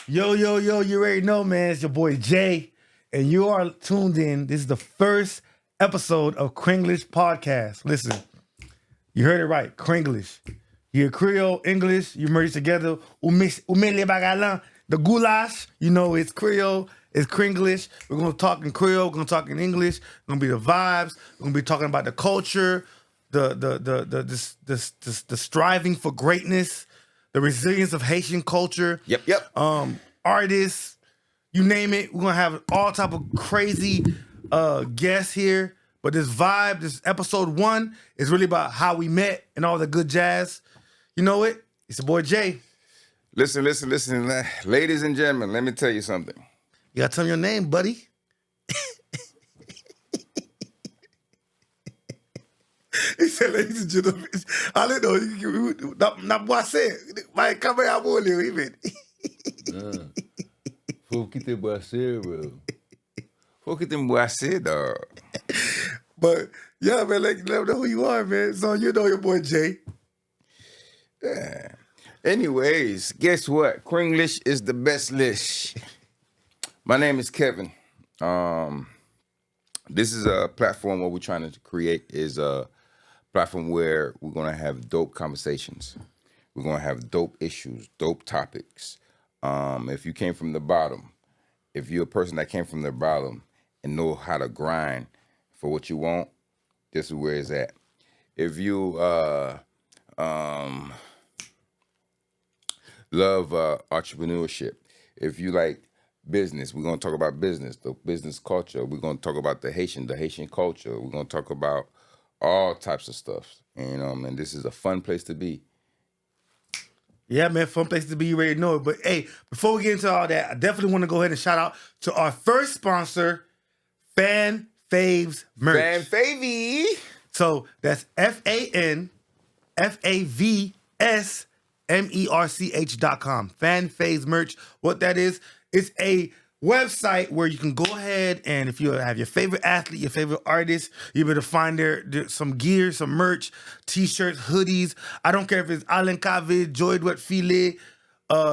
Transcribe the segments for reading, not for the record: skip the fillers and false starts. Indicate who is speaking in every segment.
Speaker 1: Yo, yo, yo, you already know, man. It's your boy Jay, and you are tuned in. This is the first episode of Crenglish Podcast. Listen, you heard it right, Cringlish. You hear Creole, English, you merge together. The goulash, you know, it's Creole, it's Cringlish. We're going to talk in Creole, we're going to talk in English. It's going to be the vibes. We're going to be talking about the culture, the striving for greatness, the resilience of Haitian culture.
Speaker 2: Yep.
Speaker 1: Artists, you name it. We're gonna have all type of crazy guests here. But this vibe, this episode 1, is really about how we met and all the good jazz. You know it? It's your boy Jay.
Speaker 2: Listen. Ladies and gentlemen, let me tell you something.
Speaker 1: You gotta tell me your name, buddy. He said, ladies and gentlemen, I don't know. Na boise, vai caber a bolha, even.
Speaker 2: Faut que te boisser, bro. Faut que te boisser, dog.
Speaker 1: But yeah, man, let them know who you are, man. So you know your boy Jay.
Speaker 2: Yeah. Anyways, guess what? Cringlish is the best lish. My name is Kevin. This is a platform what we're trying to create is a platform where we're going to have dope conversations. We're going to have dope issues, dope topics. If you came from the bottom, if you're a person that came from the bottom and know how to grind for what you want, this is where it's at. If you love entrepreneurship, if you like business, we're going to talk about business, the business culture. We're going to talk about the Haitian culture. We're going to talk about all types of stuff. And this is a fun place to be.
Speaker 1: Yeah, man, fun place to be. You already know it. But hey, before we get into all that, I definitely want to go ahead and shout out to our first sponsor, Fan Faves Merch.
Speaker 2: Fan Favy.
Speaker 1: So that's FANFAVSMERCH.com. Fan Faves Merch. What that is, it's a website where you can go ahead and if you have your favorite athlete, your favorite artist, you're able to find there some gear, some merch, t-shirts, hoodies. I don't care if it's Alan Cavid, Joy Edward File,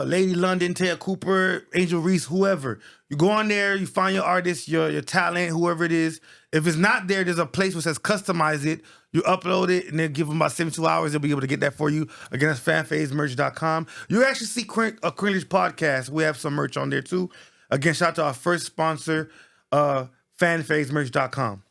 Speaker 1: Lady London, Taya Cooper, Angel Reese, whoever. You go on there, you find your artist, your talent, whoever it is. If it's not there, there's a place where it says customize it. You upload it and then give them about 72 hours. They'll be able to get that for you. Again, that's fanfazmerch.com. You actually see a Crenglish Podcast. We have some merch on there too. Again, shout out to our first sponsor, fanfazmerch.com.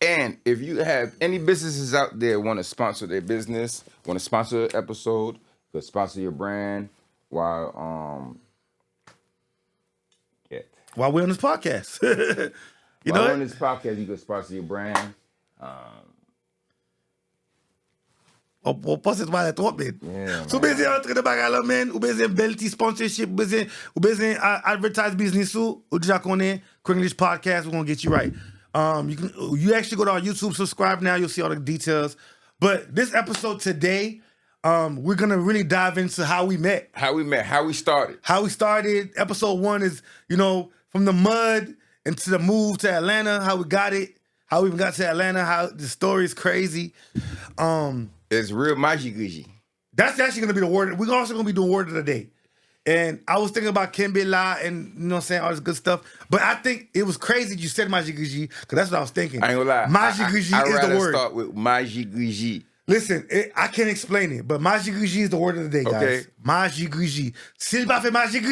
Speaker 2: And if you have any businesses out there want to sponsor their business, want to sponsor an episode, could sponsor your brand while
Speaker 1: While we're on this podcast.
Speaker 2: While we're on this podcast, you could sponsor your brand.
Speaker 1: Ou posso falar top, man.
Speaker 2: Yeah,
Speaker 1: So, bezin entre de bagay la, man. Ou bezin belti sponsorship, ou bezin advertise business ou deja konen, Crenglish Podcast, we're going to get you right. You actually go to our YouTube, subscribe now, you'll see all the details. But this episode today, we're going to really dive into how we met.
Speaker 2: How we started.
Speaker 1: Episode 1 is, from the mud into the move to Atlanta, how we got it, how we even got to Atlanta, how the story is crazy.
Speaker 2: It's real magic.
Speaker 1: That's actually going to be the word. We're also going to be doing word of the day. And I was thinking about Kembe and, all this good stuff. But I think it was crazy you said magic because that's what I was thinking.
Speaker 2: I ain't gonna lie.
Speaker 1: Magic is the word.
Speaker 2: I'd rather start with magic.
Speaker 1: Listen, I can't explain it, but magic is the word of the day, guys.
Speaker 2: Okay.
Speaker 1: Magic. S'il pas fait magic,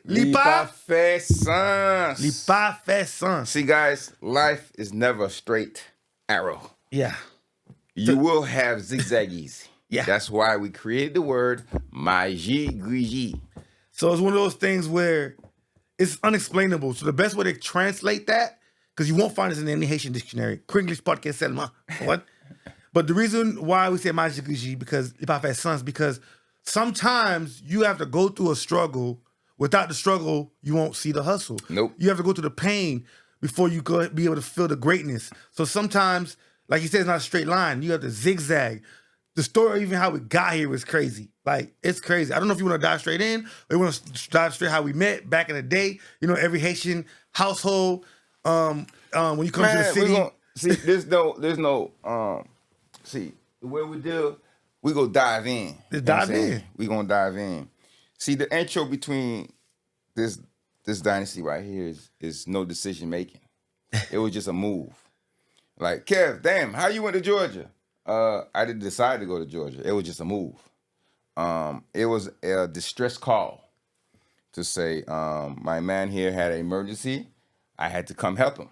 Speaker 1: li
Speaker 2: pas
Speaker 1: pas
Speaker 2: fait sens.
Speaker 1: Li pas fait sens.
Speaker 2: See, guys, life is never a straight arrow.
Speaker 1: Yeah.
Speaker 2: You will have zigzaggies.
Speaker 1: Yeah.
Speaker 2: That's why we created the word magic.
Speaker 1: So it's one of those things where it's unexplainable. So the best way to translate that, because you won't find this in any Haitian dictionary, Cringlish Podcast seulement. What? But the reason why we say magic because il pas fait sens, because sometimes you have to go through a struggle. Without the struggle, you won't see the hustle.
Speaker 2: Nope.
Speaker 1: You have to go through the pain before you could be able to feel the greatness. So sometimes, like you said, it's not a straight line. You have to zigzag. The story, even how we got here, was crazy. Like, it's crazy. I don't know if you want to dive straight in or you want to dive straight how we met back in the day. Every Haitian household, when you come to the city.
Speaker 2: There's no, the way we do, we go dive in.
Speaker 1: Just dive in.
Speaker 2: We gonna dive in. See, the intro between this dynasty right here is no decision making. It was just a move. Like, Kev, damn, how you went to Georgia? I didn't decide to go to Georgia. It was just a move. It was a distress call to say, my man here had an emergency. I had to come help him.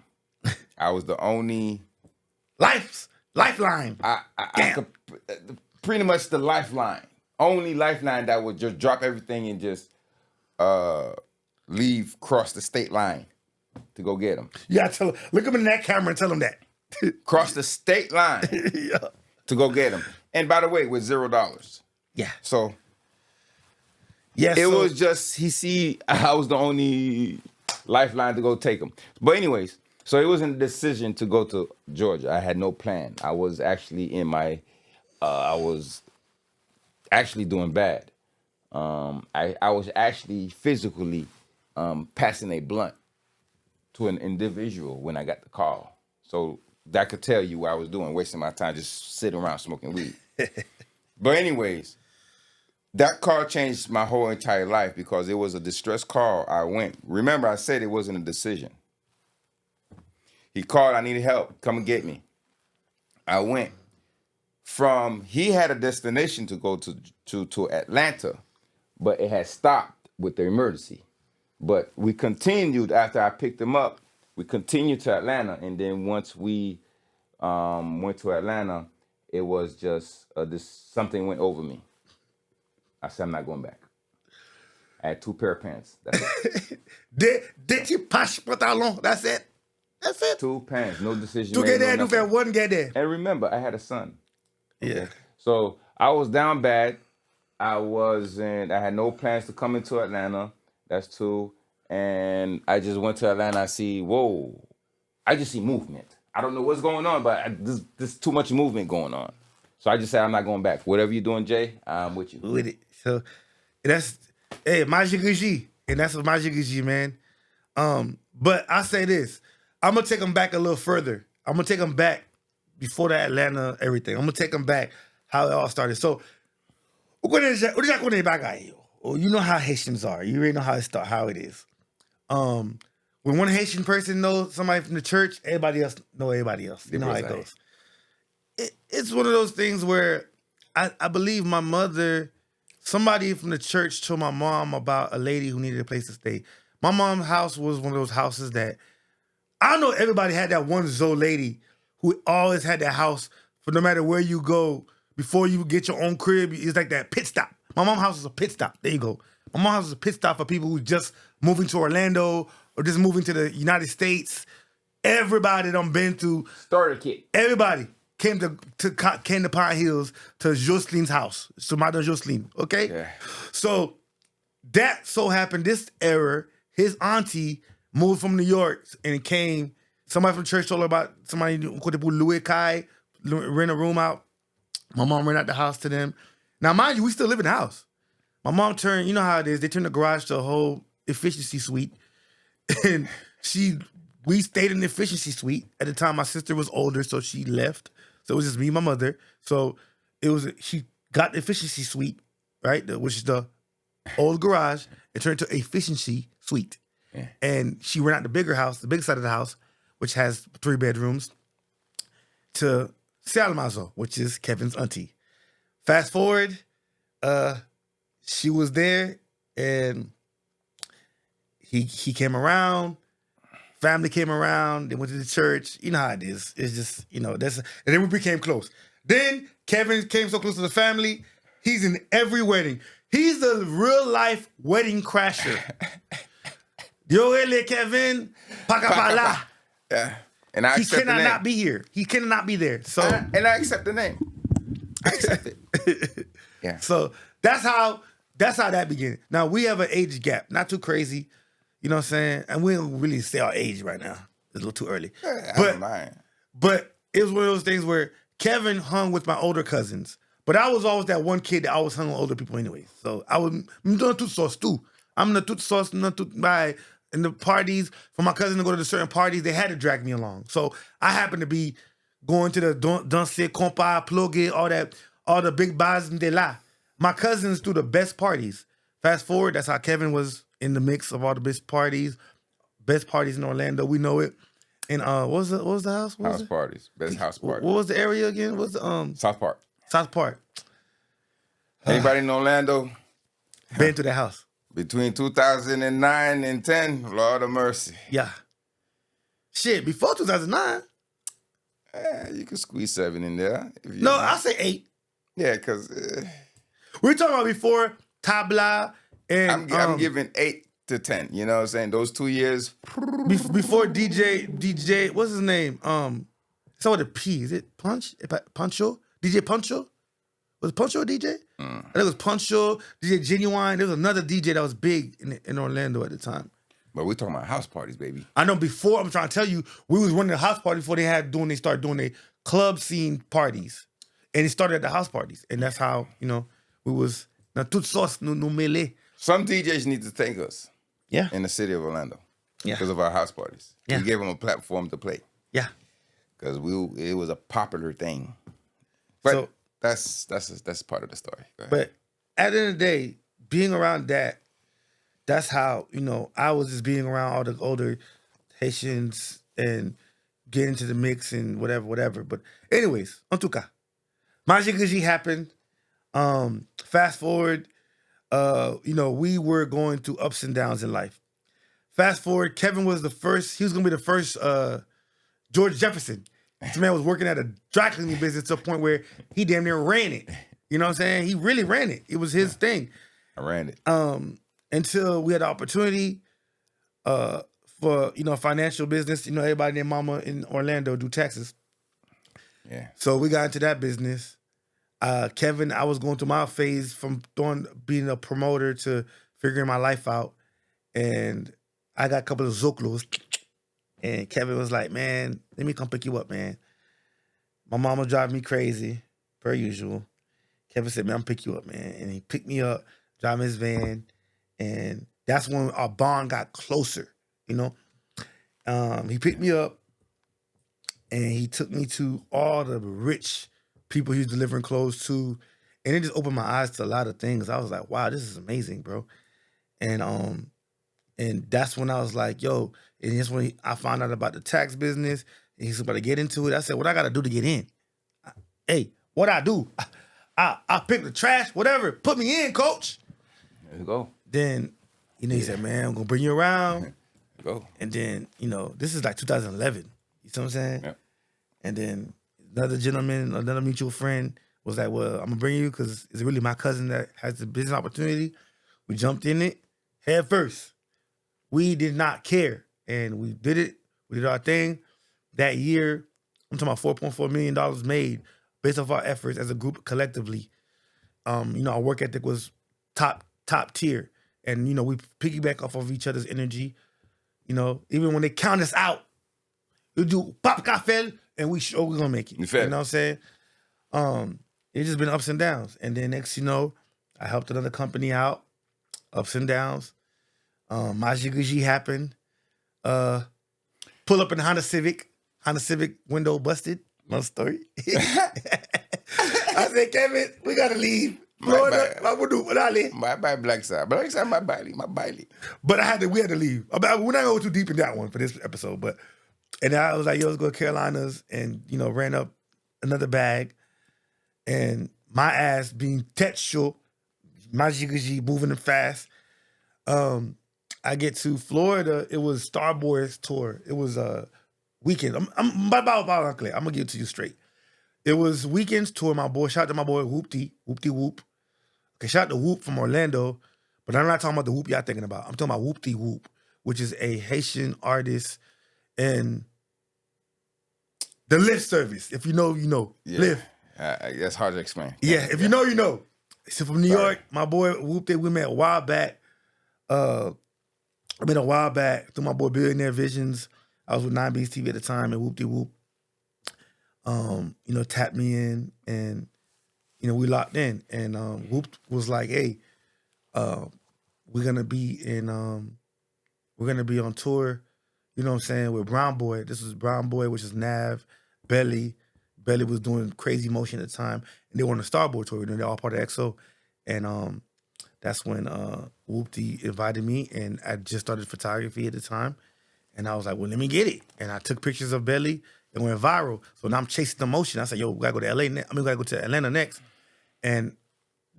Speaker 2: I was the only
Speaker 1: lifeline.
Speaker 2: I could, pretty much the lifeline. Only lifeline that would just drop everything and just cross the state line to go get him.
Speaker 1: You gotta tell him, look him in that camera and tell him that.
Speaker 2: Cross the state line to go get him. And by the way, with $0.
Speaker 1: Yeah.
Speaker 2: So
Speaker 1: it
Speaker 2: was just I was the only lifeline to go take him. But anyways, so it wasn't a decision to go to Georgia. I had no plan. I was actually I was actually doing bad. I was actually physically passing a blunt to an individual when I got the call. So that could tell you what I was doing, wasting my time just sitting around smoking weed. But anyways, that call changed my whole entire life because it was a distress call. I went. Remember, I said it wasn't a decision. He called, I needed help. Come and get me. I went. He had a destination to go to Atlanta, but it had stopped with the emergency. But we continued after I picked him up. We continued to Atlanta, and then once we went to Atlanta, it was just something went over me. I said, I'm not going back. I had 2 pair of pants. That's it.
Speaker 1: Did you pass pantalon? That's it.
Speaker 2: 2 pants, no decision.
Speaker 1: Tu get there, you one get there.
Speaker 2: And remember, I had a son.
Speaker 1: Okay? Yeah.
Speaker 2: So I was down bad. I had no plans to come into Atlanta. That's 2. And I just went to Atlanta. I just see movement. I don't know what's going on, but there's too much movement going on. So I just said, I'm not going back. Whatever you're doing, Jay, I'm with you.
Speaker 1: With it. So that's, Magic G. And that's what Magic G, man. But I say this. I'm going to take them back a little further. I'm going to take them back before the Atlanta everything. I'm going to take them back how it all started. So, you know how Haitians are. You already know how it is. When one Haitian person knows somebody from the church, everybody else know everybody else. You know how it goes. It's one of those things where I believe my mother, somebody from the church told my mom about a lady who needed a place to stay. My mom's house was one of those houses that, I know everybody had that one Zoe lady who always had that house for no matter where you go, before you get your own crib, it's like that pit stop. My mom's house is a pit stop. There you go. My mom's house is a pit stop for people who just moving to Orlando or just moving to the United States. Everybody done been to
Speaker 2: starter kit.
Speaker 1: Everybody came to Pine Hills to Jocelyne's house. So Madame Jocelyn, okay?
Speaker 2: Yeah.
Speaker 1: So that so happened this era, his auntie moved from New York and it came. Somebody from church told her about somebody Louis Kai, rent a room out. My mom ran out the house to them. Now, mind you, we still live in the house. My mom turned, you know how it is, they turned the garage to a whole efficiency suite. And we stayed in the efficiency suite. At the time, my sister was older, so she left. So it was just me and my mother. So she got the efficiency suite, right? Which is the old garage. It turned to efficiency suite. Yeah. And she ran out the bigger house, the big side of the house, which has 3 bedrooms, to Salmazo, which is Kevin's auntie. Fast forward, she was there, and he came around. Family came around. They went to the church. You know how it is. It's just, and then we became close. Then Kevin came so close to the family. He's in every wedding. He's the real life wedding crasher. Yo, ele Kevin, pakapala.
Speaker 2: Yeah. And I accept the name.
Speaker 1: He cannot not be here. He cannot not be there. So
Speaker 2: and I accept the name. I accept it. Yeah.
Speaker 1: So that's how that began. Now we have an age gap, not too crazy. You know what I'm saying? And we don't really say our age right now. It's a little too early.
Speaker 2: Yeah, I don't mind.
Speaker 1: But it was one of those things where Kevin hung with my older cousins. But I was always that one kid that always hung with older people anyway. So I'm doing tooth sauce too. I'm the tooth sauce, in the parties, for my cousin to go to the certain parties, they had to drag me along. So I happened to be going to the danser, compa, plugger, all the big bars de la. My cousins threw the best parties. Fast forward, that's how Kevin was in the mix of all the best parties in Orlando. We know it. And what was the house? What was
Speaker 2: House
Speaker 1: it?
Speaker 2: parties. Best house party.
Speaker 1: What was the area again? What was the
Speaker 2: South Park.
Speaker 1: South Park?
Speaker 2: Anybody in Orlando?
Speaker 1: Been to that house.
Speaker 2: Between 2009 and 10, Lord of mercy.
Speaker 1: Yeah. Shit, before 2009.
Speaker 2: You can squeeze 7 in there.
Speaker 1: No, I say 8.
Speaker 2: Yeah, because
Speaker 1: We're talking about before Tabla and
Speaker 2: I'm giving 8 to 10. You know what I'm saying? Those 2 years.
Speaker 1: before DJ, what's his name? So with a P. Is it Puncho? DJ Puncho? Was it Puncho a DJ? I think it was Puncho, DJ Genuine. There was another DJ that was big in Orlando at the time.
Speaker 2: But we're talking about house parties, baby.
Speaker 1: I know before, I'm trying to tell you, we was running the house party before they started doing their club scene parties. And it started at the house parties. And that's how, we was, na toute sauce, no mele.
Speaker 2: Some DJs need to thank us.
Speaker 1: Yeah.
Speaker 2: In the city of Orlando.
Speaker 1: Yeah.
Speaker 2: Because of our house parties.
Speaker 1: Yeah.
Speaker 2: We gave them a platform to play.
Speaker 1: Yeah.
Speaker 2: Because it was a popular thing. But
Speaker 1: So,
Speaker 2: that's part of the story.
Speaker 1: but at the end of the day, being around that's how, I was just being around all the older Haitians and getting into the mix and whatever. But anyways, en tout cas, Magie happened. Fast forward, we were going through ups and downs in life. Fast forward, Kevin was the first, he was going to be the first George Jefferson. This man was working at a dry cleaning business to a point where he damn near ran it. You know what I'm saying? He really ran it. It was his thing.
Speaker 2: I ran it.
Speaker 1: Until we had the opportunity for, financial business. Everybody and their mama in Orlando do taxes.
Speaker 2: Yeah.
Speaker 1: So we got into that business. Kevin, I was going through my phase from being a promoter to figuring my life out. And I got a couple of zoclos. And Kevin was like, man, let me come pick you up, man. My mama driving me crazy, per usual. Kevin said, man, I'm pick you up, man. And he picked me up, driving his van. And that's when our bond got closer, He picked me up and he took me to all the rich people he was delivering clothes to. And it just opened my eyes to a lot of things. I was like, wow, this is amazing, bro. And that's when I was like, yo, and that's when I found out about the tax business. And he's about to get into it. I said, what I got to do to get in? Hey, what I do? I pick the trash, whatever. Put me in, coach.
Speaker 2: There you go.
Speaker 1: Then, he said, man, I'm going to bring you around.
Speaker 2: Go.
Speaker 1: And then, this is like 2011. You see what I'm saying?
Speaker 2: Yeah.
Speaker 1: And then another mutual friend was like, well, I'm going to bring you because it's really my cousin that has the business opportunity. We jumped in it head first. We did not care. And we did it. We did our thing. That year, I'm talking about $4.4 million made based off our efforts as a group collectively. Our work ethic was top tier. And, we piggyback off of each other's energy. Even when they count us out, we do pop café and we show we're going to make it. You know what I'm saying? It's just been ups and downs. And then next, I helped another company out. Ups and downs. Magie happened. Pull up in the Honda Civic window busted. No story. I said, Kevin, we gotta leave. Florida,
Speaker 2: my black side. Black side, my body.
Speaker 1: But we had to leave. We're not gonna go too deep in that one for this episode, and I was like, yo, let's go to Carolinas, and ran up another bag, and my ass being textual, Magie moving fast. I get to Florida. It was Starboard's tour. It was a weekend. I'm gonna give it to you straight. It was weekends tour. My boy, shout out to my boy Whoopty Whoop. Okay, shout out to Whoop from Orlando, but I'm not talking about the Whoop y'all thinking about. I'm talking about Whoopty Whoop, which is a Haitian artist and the Lyft service. If you know, you know.
Speaker 2: Yeah.
Speaker 1: Lyft.
Speaker 2: That's hard to explain.
Speaker 1: Yeah, if you know, you know. So from New York, my boy Whoopty, we met a while back. Through my boy Billionaire Visions. I was with 9B's TV at the time, and Whoopty Whoop, tapped me in, and, we locked in. And Whoop was like, hey, we're gonna be on tour, with Brown Boy. This was Brown Boy, which is Nav, Belly. Belly was doing Crazy Motion at the time, and they were on the Starboard tour. They're all part of EXO. And that's when Whoopty invited me, and I just started photography at the time. And I was like, well, let me get it. And I took pictures of Belly and went viral. So now I'm chasing the motion. I said, yo, we gotta go to LA. We gotta go to Atlanta next. And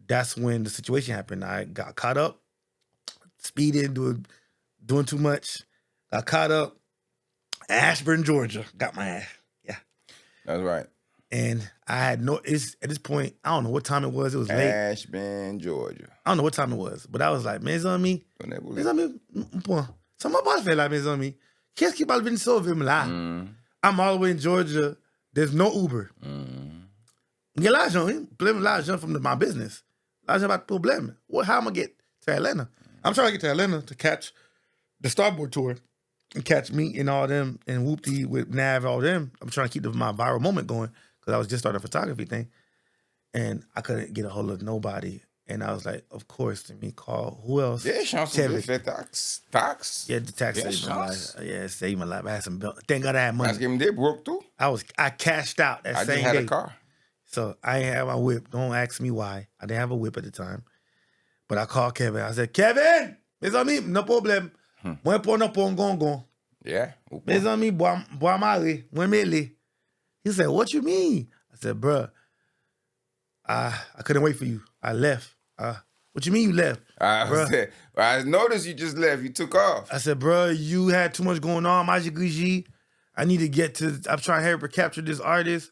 Speaker 1: that's when the situation happened. I got caught up, speeding, doing too much. Got caught up. Ashburn, Georgia. Got my ass. Yeah.
Speaker 2: That's right.
Speaker 1: And I had at this point, I don't know what time it was. It was late.
Speaker 2: Ashburn, Georgia.
Speaker 1: I don't know what time it was, but I was like, mais amis, ça m'a pas fait là, mes amis. Qu'est-ce qui va venir sauver me là? I'm all the way in Georgia. There's no Uber. Get l'argent, blame l'argent from my business. L'argent pas de problème. How am I get to Atlanta? I'm trying to get to Atlanta to catch the Starboard tour and catch me and all them and Whoopty with Nav, all them. I'm trying to keep my viral moment going because I was just starting a photography thing. And I couldn't get a hold of nobody. And I was like, of course, to me, call who else?
Speaker 2: Yeah, chance de faire tax.
Speaker 1: Yeah, the tax saved my life. Yeah, it saved my life. I had some bill. Thank God I had money.
Speaker 2: Ask him they broke too.
Speaker 1: I cashed out that same day.
Speaker 2: I just had a car.
Speaker 1: So I ain't have my whip. Don't ask me why. I didn't have a whip at the time. But I called Kevin. I said, Kevin, mes amis, no problem. Moi pour no pour gongon.
Speaker 2: Yeah.
Speaker 1: Mes amis, bois mari, moi mele. He said, what you mean? I said, bruh, I couldn't wait for you. I left. What you mean you left?
Speaker 2: I noticed you just left. You took off.
Speaker 1: I said, bruh, you had too much going on. Magic Gucci. I need to get to, I'm trying to capture this artist.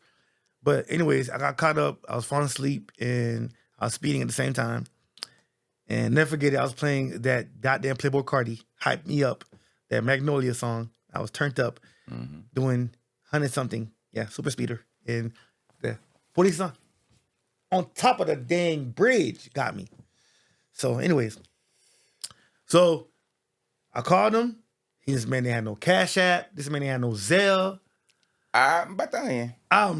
Speaker 1: But anyways, I got caught up. I was falling asleep and I was speeding at the same time. And never forget it, I was playing that goddamn Playboy Cardi, Hype Me Up, that Magnolia song. I was turned up doing 100-something. Yeah, super speeder. And the police on top of the dang bridge got me. So anyways, so I called him. This man didn't have no Cash App. This man didn't have no Zelle. I'm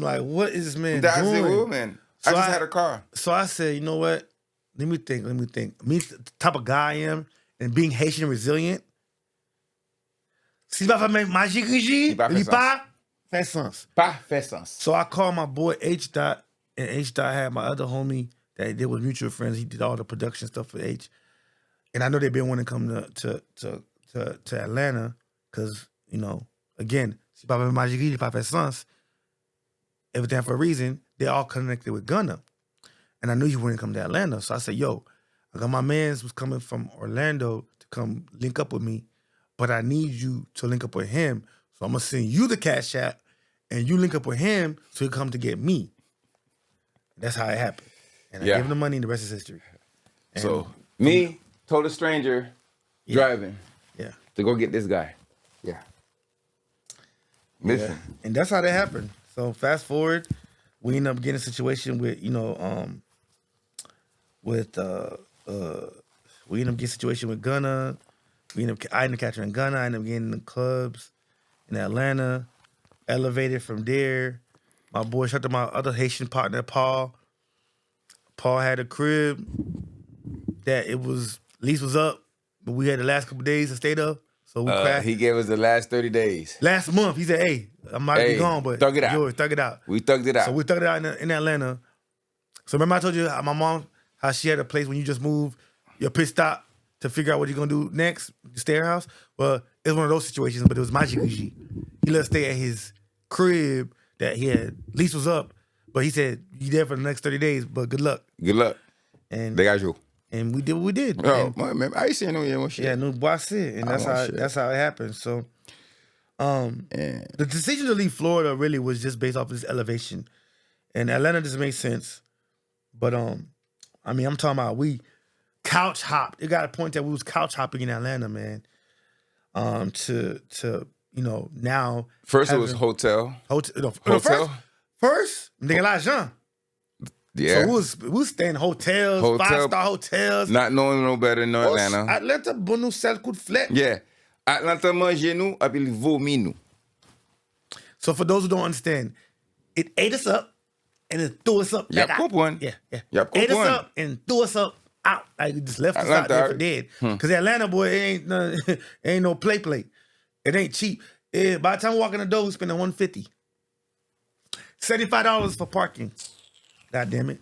Speaker 1: like, what is this man doing?
Speaker 2: Man. So I just had a car.
Speaker 1: So I said, you know what? Let me think. Me, the type of guy I am, and being Haitian and resilient. Si pas faire magique, pas fait sens.
Speaker 2: Pas fait sens.
Speaker 1: So I called my boy H. Dot, and H. Dot had my other homie that they was mutual friends. He did all the production stuff for H. And I know they've been wanting to come to Atlanta because, you know, again, si pas faire magique, pas fait sens. Everything for a reason. They're all connected with Gunna. And I knew you wouldn't come to Atlanta. So I said, yo, I got my mans was coming from Orlando to come link up with me, but I need you to link up with him. So I'm going to send you the Cash App, and you link up with him so he'll come to get me. That's how it happened. And I gave him the money, and the rest is history. And
Speaker 2: so me, told a stranger, driving to go get this guy. Yeah. Listen.
Speaker 1: Yeah. And that's how that happened. So fast forward, we ended up getting a situation with, you know, we ended up getting a situation with Gunna. I ended up capturing Gunna. I ended up getting in the clubs in Atlanta. Elevated from there. My boy, shout out to my other Haitian partner, Paul. Paul had a crib that lease was up, but we had the last couple days to stay up. So we crashed.
Speaker 2: He gave us the last 30 days.
Speaker 1: Last month, he said, hey, I might be gone, but
Speaker 2: thug it out.
Speaker 1: Yours, thug it out.
Speaker 2: We thugged it out.
Speaker 1: So we thugged it out in Atlanta. So remember I told you how my mom, how she had a place when you just move your pit stop to figure out what you're going to do next, the stair house? Well, it's one of those situations, but it was Magic Gucci. He let us stay at his crib that he had, lease was up, but he said, you there for the next 30 days, but good luck.
Speaker 2: Good luck.
Speaker 1: And
Speaker 2: they got you.
Speaker 1: And we did what we did.
Speaker 2: Oh, man, I ain't saying no shit.
Speaker 1: Yeah, no boy shit. And that's how it happened. So the decision to leave Florida really was just based off of this elevation. And Atlanta just made sense. But I mean, I'm talking about we couch hopped. It got a point that we was couch hopping in Atlanta, man. To you know, now
Speaker 2: first it was hotel.
Speaker 1: First, nigga l'argent.
Speaker 2: Yeah.
Speaker 1: So we was staying in hotels, 5-star hotels.
Speaker 2: Not knowing no better than Atlanta.
Speaker 1: Atlanta bon nous sel coup de flet.
Speaker 2: Yeah. Atlanta mange nous, puis il vomit nous.
Speaker 1: So for those who don't understand, it ate us up and it threw us up.
Speaker 2: Yep, good one.
Speaker 1: Yeah.
Speaker 2: Yep,
Speaker 1: ate us up and threw us up out. Like it just left us out there for dead. Because Atlanta, boy, it ain't no play. It ain't cheap. By the time we walk in the door, we spending $150. $75 for parking. God damn it.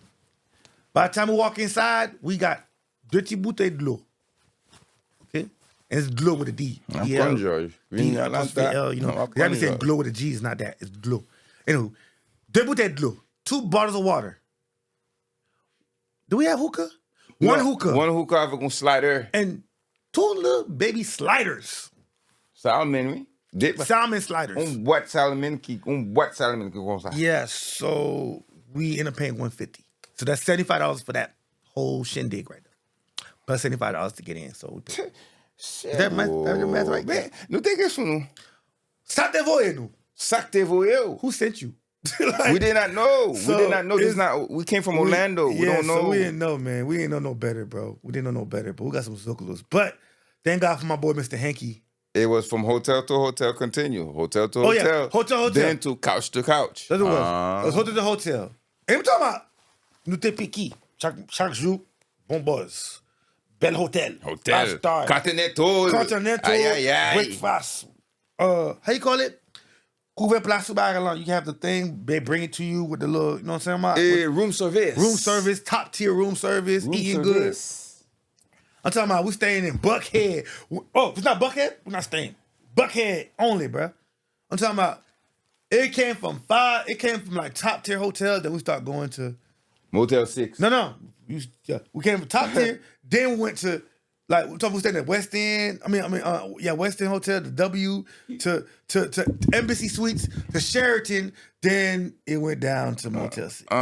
Speaker 1: By the time we walk inside, we got Dirty bouteille de l'eau. Okay? And it's glow with a D.
Speaker 2: I'm
Speaker 1: D-L,
Speaker 2: from George.
Speaker 1: D apostrophe L, you know. They have me saying glow with a G. It's not that. It's glow. Anyway, deux bouteilles de l'eau. 2 bottles of water. Do we have hookah? One hookah.
Speaker 2: One hookah avec un slider.
Speaker 1: And 2 little baby sliders.
Speaker 2: Salmon, oui.
Speaker 1: Salmon sliders.
Speaker 2: Boîte salmon qui comme ça.
Speaker 1: Yes, so we end up paying $150. So that's $75 for that whole shindig right there. Plus $75 to get in. So we pay.
Speaker 2: Shit.
Speaker 1: Is that your math right there?
Speaker 2: Nous te question nous.
Speaker 1: Sac te voye nous.
Speaker 2: Sac te voye.
Speaker 1: Who sent you?
Speaker 2: We did not know.
Speaker 1: So
Speaker 2: we did not know. This not. We came from Orlando. We don't know.
Speaker 1: So we didn't know, man. We didn't know no better, bro. We didn't know no better. But we got some Zuckalos. But thank God for my boy, Mr. Hanky.
Speaker 2: It was from hotel to hotel, continue. Hotel to hotel.
Speaker 1: Yeah. Hotel.
Speaker 2: Then to couch to couch.
Speaker 1: That's what it was. It was hotel to hotel. And I'm talking about, nous te piqué. Chaque jour, bon buzz. Bel hotel.
Speaker 2: Continental.
Speaker 1: Breakfast. How you call it? Couvert place back. You have the thing, they bring it to you with the little, you know what I'm saying about?
Speaker 2: Room service.
Speaker 1: Room service, top tier room service, eating good. I'm talking about we staying in Buckhead. Oh, if it's not Buckhead, we're not staying. Buckhead only, bro. I'm talking about it came from like top tier hotels, then we start going to
Speaker 2: Motel 6.
Speaker 1: No. We came from top tier, then we went to like we stayed at West End. West End Hotel, the W to Embassy Suites, to Sheraton. Then it went down to Motel 6.
Speaker 2: Nous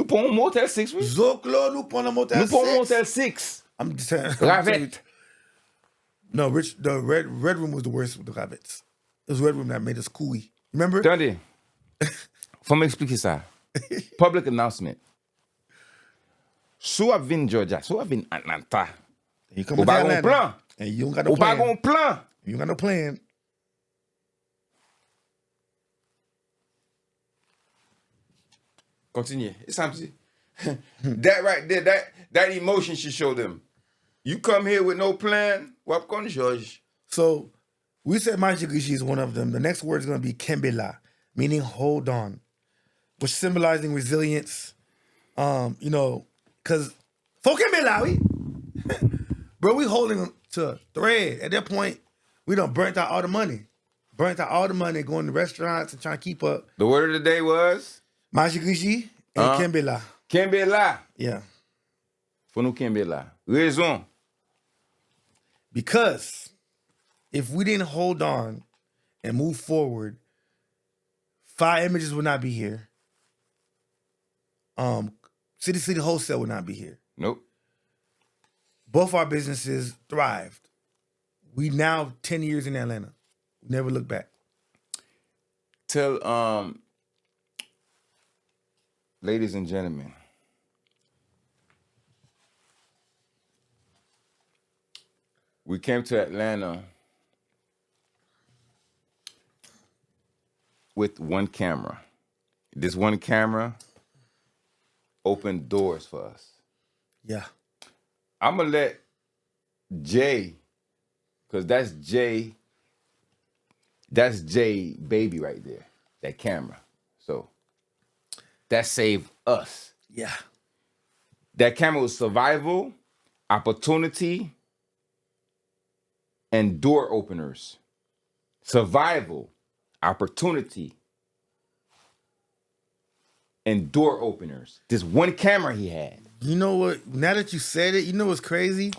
Speaker 2: prenons Motel 6, oui.
Speaker 1: Zoclo, nous prenons Motel 6.
Speaker 2: Nous prenons Motel 6.
Speaker 1: I'm just saying.
Speaker 2: Ravette.
Speaker 1: No, Rich, the red room was the worst with the Ravettes. It was the red room that made us cooey. Remember?
Speaker 2: Attendez. Faut m'expliquer ça. Public announcement. Sou ap vin Georgia, sou ap vin Atlanta. Ou pa gon plan.
Speaker 1: And you don't got no plan.
Speaker 2: Ou pa gon plan.
Speaker 1: You don't got no plan.
Speaker 2: Continue. It's empty. That right there, that emotion should show them. You come here with no plan, wap kon George.
Speaker 1: So we said Majigishi is one of them. The next word is going to be Kembe, meaning hold on, which symbolizing resilience. Because for Kembe, bro, we holding to a thread. At that point, we done burnt out all the money. Going to restaurants and trying to keep up.
Speaker 2: The word of the day was?
Speaker 1: Majigishi and Kembe.
Speaker 2: Kembe.
Speaker 1: Yeah.
Speaker 2: For nous Kembe. Raison.
Speaker 1: Because if we didn't hold on and move forward, 5 Images would not be here. City Wholesale would not be here.
Speaker 2: Nope.
Speaker 1: Both our businesses thrived. We now 10 years in Atlanta. Never look back.
Speaker 2: Tell ladies and gentlemen, we came to Atlanta with one camera. This one camera opened doors for us.
Speaker 1: Yeah.
Speaker 2: I'm going to let Jay, because that's Jay baby right there, that camera. So that saved us.
Speaker 1: Yeah.
Speaker 2: That camera was survival, opportunity, and door openers. Survival, opportunity, and door openers. This one camera he had.
Speaker 1: You know what? Now that you said it, you know what's crazy?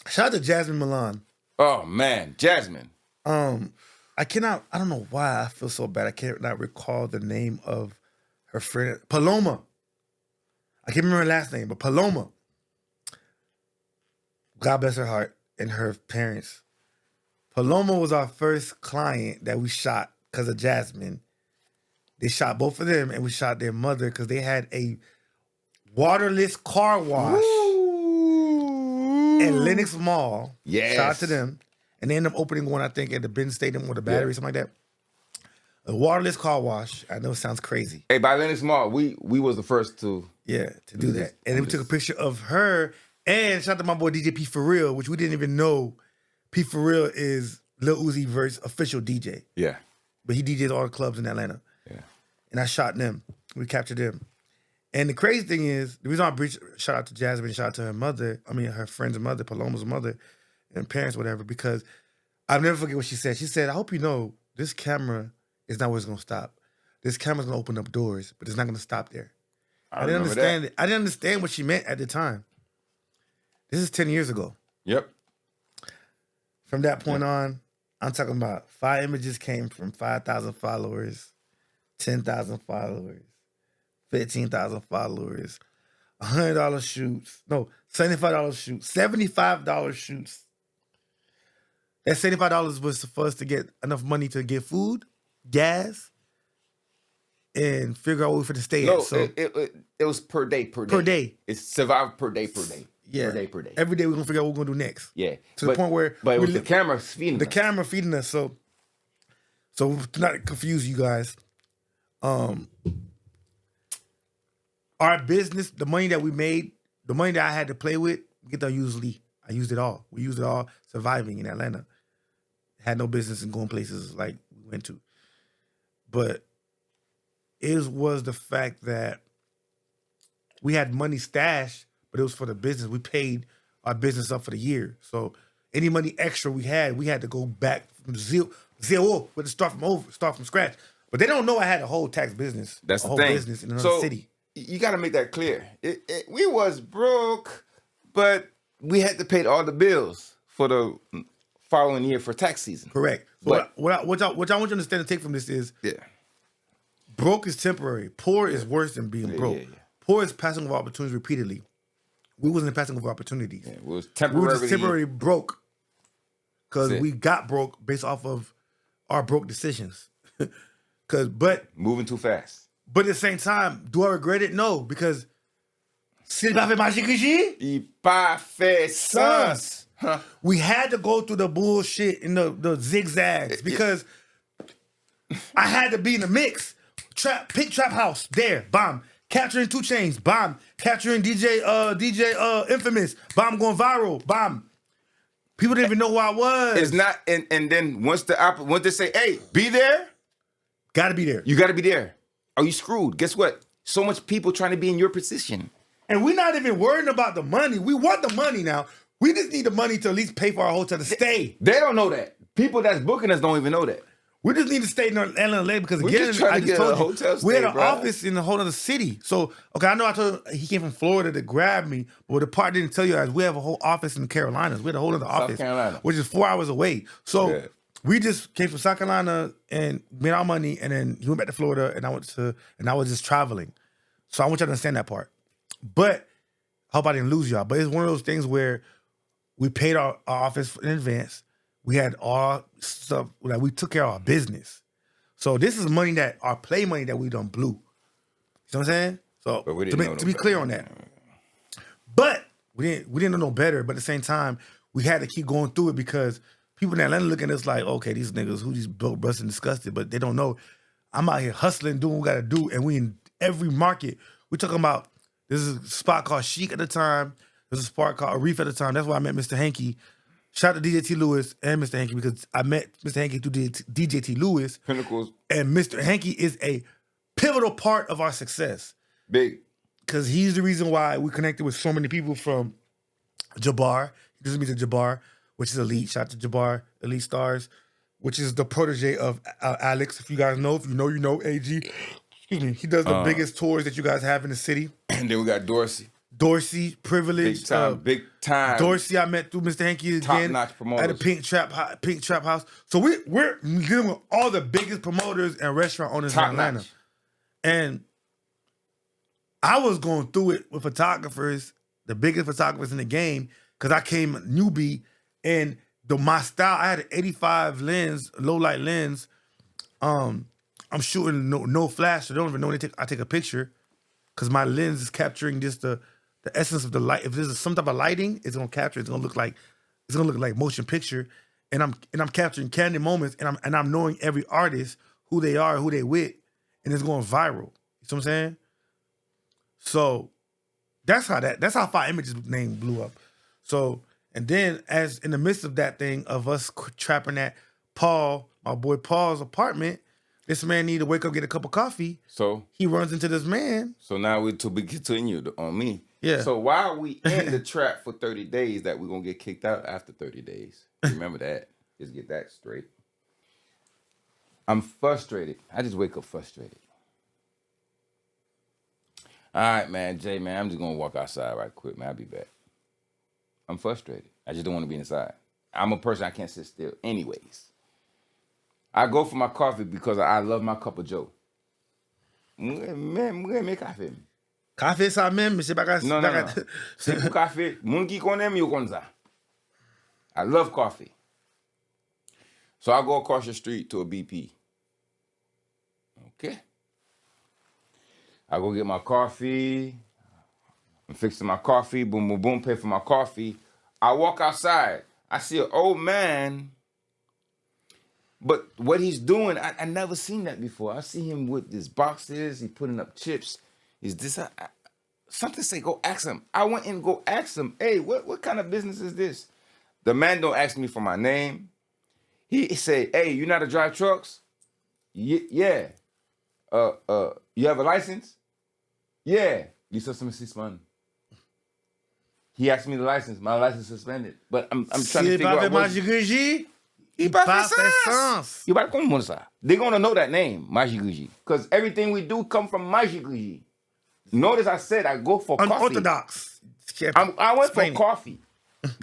Speaker 1: Shout out to Jasmine Milan.
Speaker 2: Oh man, Jasmine.
Speaker 1: I don't know why I feel so bad. I cannot recall the name of her friend. Paloma. I can't remember her last name, but Paloma. God bless her heart and her parents. Paloma was our first client that we shot because of Jasmine. They shot both of them, and we shot their mother because they had a waterless car wash at Lenox Mall.
Speaker 2: Yes.
Speaker 1: Shout out to them. And they ended up opening one, I think, at the Benz Stadium with a battery, something like that. A waterless car wash. I know it sounds crazy.
Speaker 2: Hey, by Lenox Mall, we was the first to
Speaker 1: to do that. And then we took a picture of her. And shout out to my boy DJ P For Real, which we didn't even know P For Real is Lil Uzi Vert's official DJ.
Speaker 2: Yeah.
Speaker 1: But he DJs all the clubs in Atlanta.
Speaker 2: Yeah.
Speaker 1: And I shot them. We captured them. And the crazy thing is, the reason shout out to Jasmine, shout out to her mother, her friend's mother, Paloma's mother, and parents, whatever, because I'll never forget what she said. She said, I hope you know this camera is not where it's going to stop. This camera's going to open up doors, but it's not going to stop there. I didn't understand it. I didn't understand what she meant at the time. This is 10 years ago.
Speaker 2: Yep.
Speaker 1: From that point on, I'm talking about 5 images came from 5,000 followers, 10,000 followers, 15,000 followers, $100 shoots. No, $75 shoots, $75 shoots. That $75 was for us to get enough money to get food, gas, and figure out what we're going to stay at. So
Speaker 2: it was per day.
Speaker 1: Per day.
Speaker 2: It's survive per day.
Speaker 1: Yeah.
Speaker 2: Per day.
Speaker 1: Every day we're going to figure out what we're going to do next.
Speaker 2: Yeah.
Speaker 1: To the point where...
Speaker 2: But it was the camera feeding us.
Speaker 1: The camera feeding us. So to not confuse you guys, our business, the money that we made, the money that I had to play with, I used it all. We used it all surviving in Atlanta. Had no business in going places like we went to. But it was the fact that we had money stashed, but it was for the business. We paid our business up for the year. So any money extra we had to go back from zero. We had to start from scratch. But they don't know I had a whole tax business.
Speaker 2: That's
Speaker 1: a
Speaker 2: the
Speaker 1: whole
Speaker 2: thing.
Speaker 1: business in another city.
Speaker 2: You got to make that clear. We was broke, but we had to pay all the bills for the following year for tax season.
Speaker 1: Correct. So what I want you to understand and take from this is, broke is temporary. Poor is worse than being broke. Yeah. Poor is passing over opportunities repeatedly. We wasn't passing over opportunities. Yeah, we were just temporarily broke because we got broke based off of our broke decisions. But
Speaker 2: moving too fast.
Speaker 1: But at the same time, do I regret it? No, because c'est pas fait marcher que j'ai.
Speaker 2: Il pas fait sens.
Speaker 1: We had to go through the bullshit and the zigzags because I had to be in the mix. Pick Trap House, there, bomb. Capturing 2 Chainz, bomb. Capturing DJ Infamous, bomb, going viral, bomb. People didn't even know who I was.
Speaker 2: It's not, and then once they say, hey, be there,
Speaker 1: gotta be there.
Speaker 2: You gotta be there. Are you screwed? Guess what? So much people trying to be in your position.
Speaker 1: And we're not even worrying about the money. We want the money now. We just need the money to at least pay for our hotel to stay.
Speaker 2: They don't know that. People that's booking us don't even know that.
Speaker 1: We just need to stay in Atlanta because again, I just told you, we had an office in a whole other city. So, okay, I know I told you he came from Florida to grab me, but the part I didn't tell you is we have a whole office in the Carolinas. We had a whole other office, which is 4 hours away. So we just came from South Carolina and made our money, and then he went back to Florida, and I was just traveling. So I want you to understand that part. But I hope I didn't lose y'all. But it's one of those things where we paid our office in advance. We had all stuff, like we took care of our business. So this is money our play money that we done blew. You know what I'm saying? So to be clear on that. But we didn't know no better, but at the same time, we had to keep going through it because people in Atlanta looking at us like, okay, these niggas, who these broke, busted, and disgusted, but they don't know. I'm out here hustling, doing what we gotta do, and we in every market. We're talking about, there's a spot called Chic at the time. There's a spot called Arif at the time. That's why I met Mr. Hankey. Shout out to DJ T. Lewis and Mr. Hankey because I met Mr. Hankey through DJ T. Lewis.
Speaker 2: Pinnacles.
Speaker 1: And Mr. Hankey is a pivotal part of our success.
Speaker 2: Big.
Speaker 1: Because he's the reason why we connected with so many people from Jabbar. He just meets Jabbar, which is Elite. Shout out to Jabbar, Elite Stars, which is the protege of Alex. If you guys know, you know, AG. Excuse me. He does the biggest tours that you guys have in the city.
Speaker 2: And then we got Dorsey.
Speaker 1: Privilege.
Speaker 2: Big time.
Speaker 1: Dorsey, I met through Mr. Hankey again.
Speaker 2: Top-notch promoters.
Speaker 1: At the Pink Trap House. So we're dealing with all the biggest promoters and restaurant owners in Atlanta. And I was going through it with photographers, the biggest photographers in the game, because I came newbie, and my style, I had an 85 lens, low light lens. I'm shooting no flash, so they don't even know when I take a picture, because my lens is capturing just the essence of the light. If there's some type of lighting, it's gonna capture. It's gonna look like motion picture, and I'm capturing candid moments, and I'm knowing every artist, who they are, who they with, and it's going viral. You see what I'm saying? So that's how 5 Images name blew up. So, and then as in the midst of that thing of us trapping at my boy Paul's apartment, This man need to wake up, get a cup of coffee.
Speaker 2: So
Speaker 1: he runs into this man.
Speaker 2: So now we to be continued on me.
Speaker 1: Yeah.
Speaker 2: So why we in the trap for 30 days that we're gonna get kicked out after 30 days? Remember that. Just get that straight. I'm frustrated. I just wake up frustrated. All right, man, Jay, man, I'm just gonna walk outside right quick, man. I'll be back. I'm frustrated. I just don't want to be inside. I'm a person I can't sit still. Anyways, I go for my coffee because I love my cup of Joe. Mwen café.
Speaker 1: Café ça même, mais c'est pas grave.
Speaker 2: Non. C'est pour café. Moun ki konen yo kon ça. I love coffee. So I go across the street to a BP. Okay. I go get my coffee. I'm fixing my coffee. Boom, boom, boom. Pay for my coffee. I walk outside. I see an old man. But what he's doing, I never seen that before. I see him with his boxes. He putting up chips. Is this something? Say go ask him. I went and go ask him. Hey, what kind of business is this? The man don't ask me for my name. He say, hey, you know how to drive trucks? Yeah. You have a license? Yeah. Lisa Smith. He asked me the license. My license suspended. But I'm trying to figure out what... Il pas fait sens. You comme ça. They're going to know that name, Majiguji. Because everything we do come from Majiguji. Notice I said I go for coffee.
Speaker 1: Unorthodox.
Speaker 2: I went for coffee.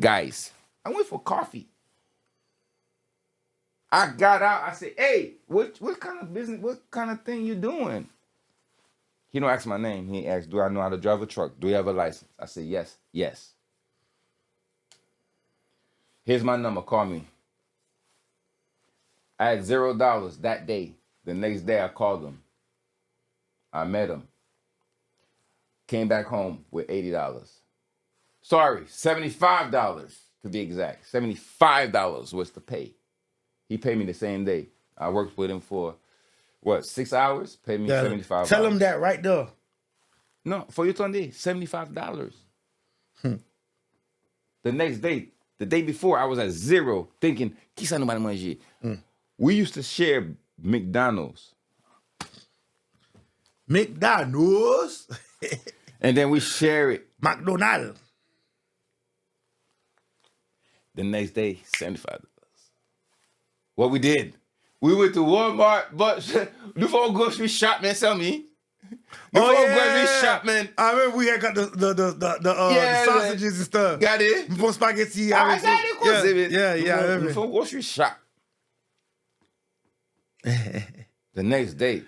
Speaker 2: Guys, I went for coffee. I got out. I said, hey, what kind of business, what kind of thing you doing? He don't ask my name. He asked, do I know how to drive a truck? Do you have a license? I said, yes. Here's my number. Call me. I had $0 that day. The next day I called him. I met him. Came back home with $80. Sorry, $75 to be exact. $75 was the pay. He paid me the same day. I worked with him for, 6 hours? Paid me $75.
Speaker 1: Tell him that right there.
Speaker 2: No, for your turn day, $75. The next day, the day before, I was at $0 thinking, qui ça nous va manger? We used to share McDonald's.
Speaker 1: McDonald's?
Speaker 2: And then we share it.
Speaker 1: McDonald's.
Speaker 2: The next day, $75. What we did, we went to Walmart, but before grocery shop, man, tell me. Grocery shop, man.
Speaker 1: I remember we had got the sausages and stuff.
Speaker 2: Got it?
Speaker 1: Before spaghetti.
Speaker 2: I got it.
Speaker 1: Yeah, I remember.
Speaker 2: Before grocery shop. The next day.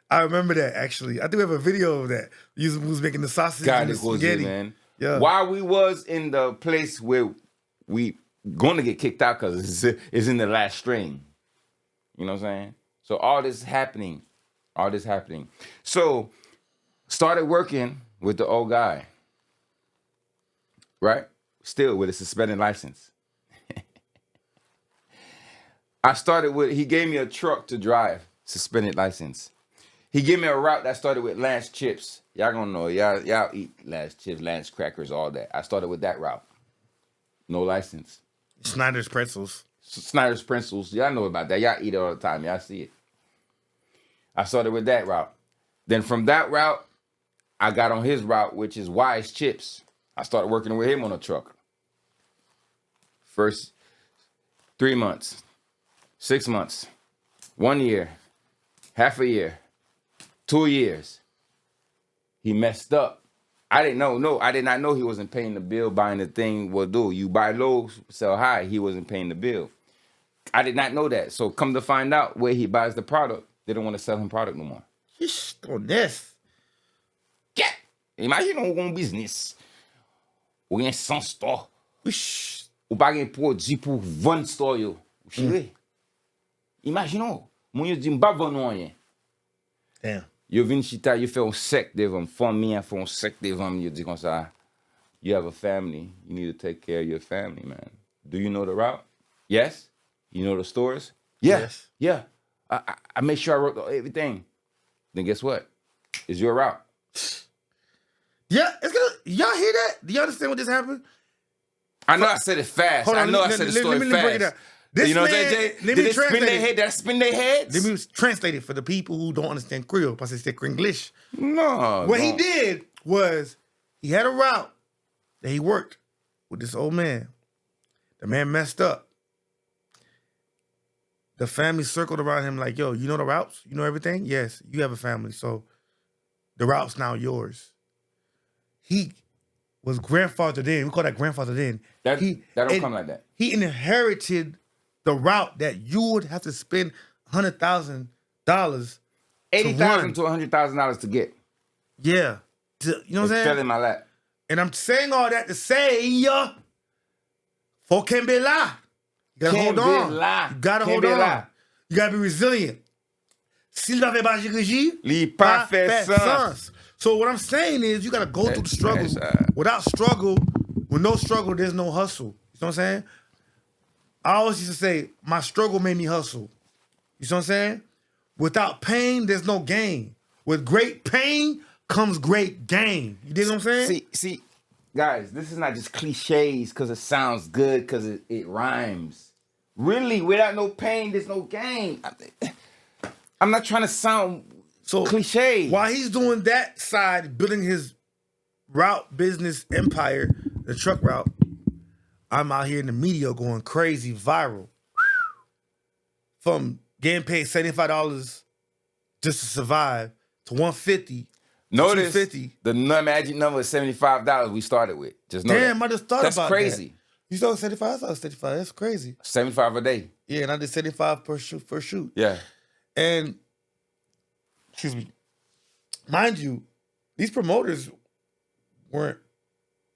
Speaker 1: I remember that, actually. I think we have a video of that. You was making the sausage and the spaghetti.
Speaker 2: Man.
Speaker 1: Yeah.
Speaker 2: While we was in the place where we gonna get kicked out because it's in the last string. You know what I'm saying? So all this happening. So started working with the old guy. Right? Still with a suspended license. He gave me a truck to drive, suspended license. He gave me a route that started with Lance chips. Y'all gonna know, y'all eat Lance chips, Lance crackers, all that. I started with that route. No license.
Speaker 1: Snyder's pretzels.
Speaker 2: Y'all know about that. Y'all eat it all the time. Y'all see it. I started with that route. Then from that route, I got on his route, which is Wise Chips. I started working with him on a truck. First 3 months. 6 months, 1 year, half a year, 2 years. He messed up. I did not know he wasn't paying the bill, buying the thing. Well, dude, you buy low, sell high. He wasn't paying the bill. I did not know that. So come to find out where he buys the product, they don't want to sell him product no more.
Speaker 1: This.
Speaker 2: Yeah. Imagine on business. Ou gen 100 store. Ou pa gen produit pour 20 store yo. Imaginons, moun yo di m'ba vend nou rien.
Speaker 1: Damn.
Speaker 2: Yo vin chita, yo fè un sec devan, famille fè un sec devan, yo di kon sa, you have a family, you need to take care of your family, man. Do you know the route? Yes. You know the stores? Yeah.
Speaker 1: Yes.
Speaker 2: Yeah. I made sure I wrote everything. Then guess what? It's your route.
Speaker 1: Yeah, y'all hear that? Do you understand what just happened?
Speaker 2: I know I said it fast.
Speaker 1: Hold on,
Speaker 2: I said the story
Speaker 1: let me break it
Speaker 2: fast.
Speaker 1: down. This
Speaker 2: You know what I'm
Speaker 1: man,
Speaker 2: saying, Jay?
Speaker 1: let
Speaker 2: Did
Speaker 1: me
Speaker 2: they spin
Speaker 1: translate
Speaker 2: their
Speaker 1: it.
Speaker 2: head? Did I spin their heads?
Speaker 1: Let me translate it for the people who don't understand Creole. Parce que c'est Cringlish.
Speaker 2: No.
Speaker 1: What he did was he had a route that he worked with this old man. The man messed up. The family circled around him like, yo, you know the routes? You know everything? Yes, you have a family, so the route's now yours. He was grandfathered in. We call that grandfathered in.
Speaker 2: That don't come like that.
Speaker 1: He inherited the route that you would have to spend $100,000.
Speaker 2: $80,000 to $100,000 to get.
Speaker 1: Yeah. You know what I'm
Speaker 2: It
Speaker 1: saying?
Speaker 2: fell in my lap.
Speaker 1: And I'm saying all that to say, for Kembe la. You gotta hold on. You gotta hold on. You gotta be resilient. S'il n'avait pas réagi,
Speaker 2: Li pas fait sens.
Speaker 1: So what I'm saying is you gotta go through the struggle. Without struggle, with no struggle, there's no hustle. You know what I'm saying? I always used to say, my struggle made me hustle. You know what I'm saying? Without pain, there's no gain. With great pain comes great gain. You dig what I'm saying?
Speaker 2: See, guys, this is not just cliches because it sounds good, because it rhymes. Really, without no pain, there's no gain. I'm not trying to sound cliche.
Speaker 1: While he's doing that side, building his route business empire, the truck route, I'm out here in the media going crazy, viral. From getting paid $75 just to survive to $150.
Speaker 2: Notice
Speaker 1: $250.
Speaker 2: the magic number is $75 we started with. Just know
Speaker 1: Damn,
Speaker 2: that.
Speaker 1: I just thought
Speaker 2: That's
Speaker 1: about
Speaker 2: crazy.
Speaker 1: that. You saw 75? I thought 75. That's crazy.
Speaker 2: 75 a day.
Speaker 1: Yeah, and I did 75 per shoot.
Speaker 2: Yeah.
Speaker 1: And, excuse me, mind you, these promoters weren't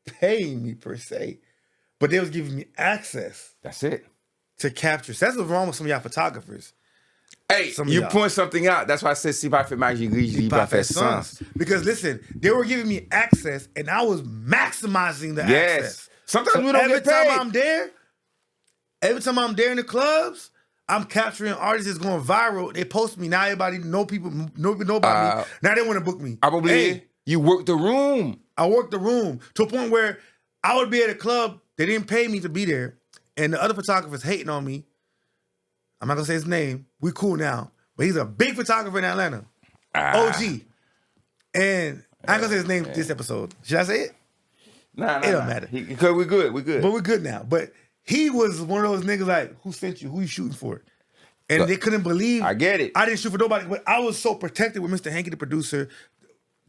Speaker 1: paying me per se, but they was giving me access.
Speaker 2: That's it.
Speaker 1: To capture. So that's what's wrong with some of y'all photographers.
Speaker 2: Hey, you point something out. That's why I said si pas fait magie, li pas fait sens.
Speaker 1: Because listen, they were giving me access and I was maximizing the access.
Speaker 2: Sometimes we don't get paid.
Speaker 1: Every time I'm there in the clubs, I'm capturing artists that's going viral. They post me. Now everybody know about me. Now they want to book me.
Speaker 2: I believe you worked the room.
Speaker 1: I worked the room to a point where I would be at a club. They didn't pay me to be there. And the other photographers hating on me. I'm not going to say his name. We cool now. But he's a big photographer in Atlanta. OG. And I ain't going to say his name this episode. Should I say it?
Speaker 2: Nah.
Speaker 1: It don't matter.
Speaker 2: Because we're good.
Speaker 1: But we're good now. But he was one of those niggas like, who sent you? Who you shooting for? And they couldn't believe.
Speaker 2: I get it.
Speaker 1: I didn't shoot for nobody. But I was so protected with Mr. Hanky, the producer.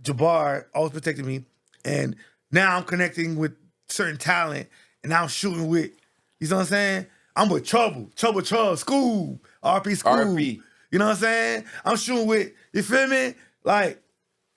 Speaker 1: Jabbar always protected me. And now I'm connecting with certain talent. And now I'm shooting with, you know what I'm saying? I'm with Trouble, School, RP School.
Speaker 2: RP.
Speaker 1: You know what I'm saying? I'm shooting with, you feel me? Like,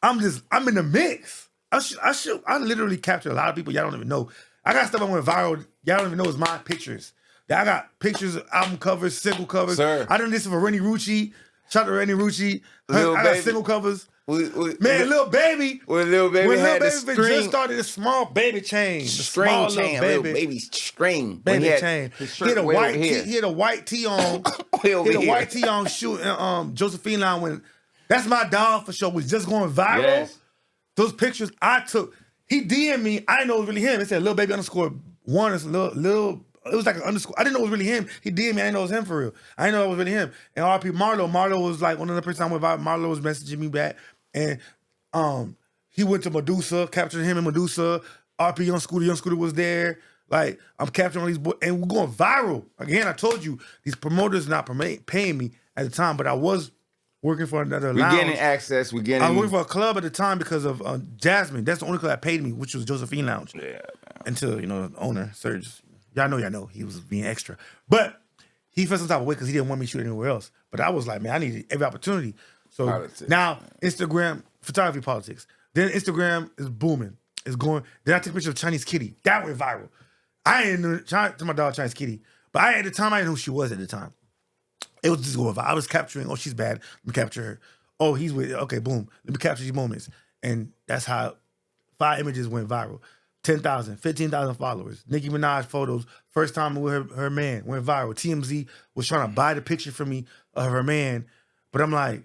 Speaker 1: I'm in the mix. I literally captured a lot of people y'all don't even know. I got stuff that went viral. Y'all don't even know it's my pictures. I got pictures of album covers, single covers.
Speaker 2: Sir.
Speaker 1: I done this for Rennie Rucci. Shout out to Rennie Rucci. I got
Speaker 2: Baby.
Speaker 1: single covers.
Speaker 2: Man,
Speaker 1: Lil Baby.
Speaker 2: When Lil Baby had the string.
Speaker 1: just started a small baby chain.
Speaker 2: String chain. Lil Baby's string.
Speaker 1: Baby chain. He had a white tee on. He had a white tee on shooting Josephine line when That's My Dog for sure was just going viral.
Speaker 2: Yes.
Speaker 1: Those pictures I took. He DM'd me. I didn't know it was really him. It said Lil Baby _1. It's Lil. It was like an underscore. I didn't know it was really him. He DM'd me. I didn't know it was him for real. I didn't know it was really him. And RP Marlo. Marlo was like one of the person I went by. Marlo was messaging me back. And he went to Medusa, captured him in Medusa. RP Young Scooter was there. Like, I'm capturing all these boys. And we're going viral. Again, I told you, these promoters not paying me at the time, but I was working for another lounge.
Speaker 2: We're getting access.
Speaker 1: I was working for a club at the time because of Jasmine. That's the only club that paid me, which was Josephine Lounge.
Speaker 2: Yeah, man.
Speaker 1: Until, the owner, Serge, y'all know, he was being extra. But he felt some type of way because he didn't want me to shoot anywhere else. But I was like, man, I need every opportunity. So now, Instagram, photography politics. Then Instagram is booming. It's going. Then I took a picture of Chinese Kitty. That went viral. I didn't know to my dog Chinese Kitty. But at the time, I didn't know who she was at the time. It was just going viral. I was capturing, she's bad. Let me capture her. Oh, he's with, okay, boom. Let me capture these moments. And that's how 5 images went viral. 10,000, 15,000 followers. Nicki Minaj photos. First time with her man went viral. TMZ was trying to buy the picture from me of her man. But I'm like,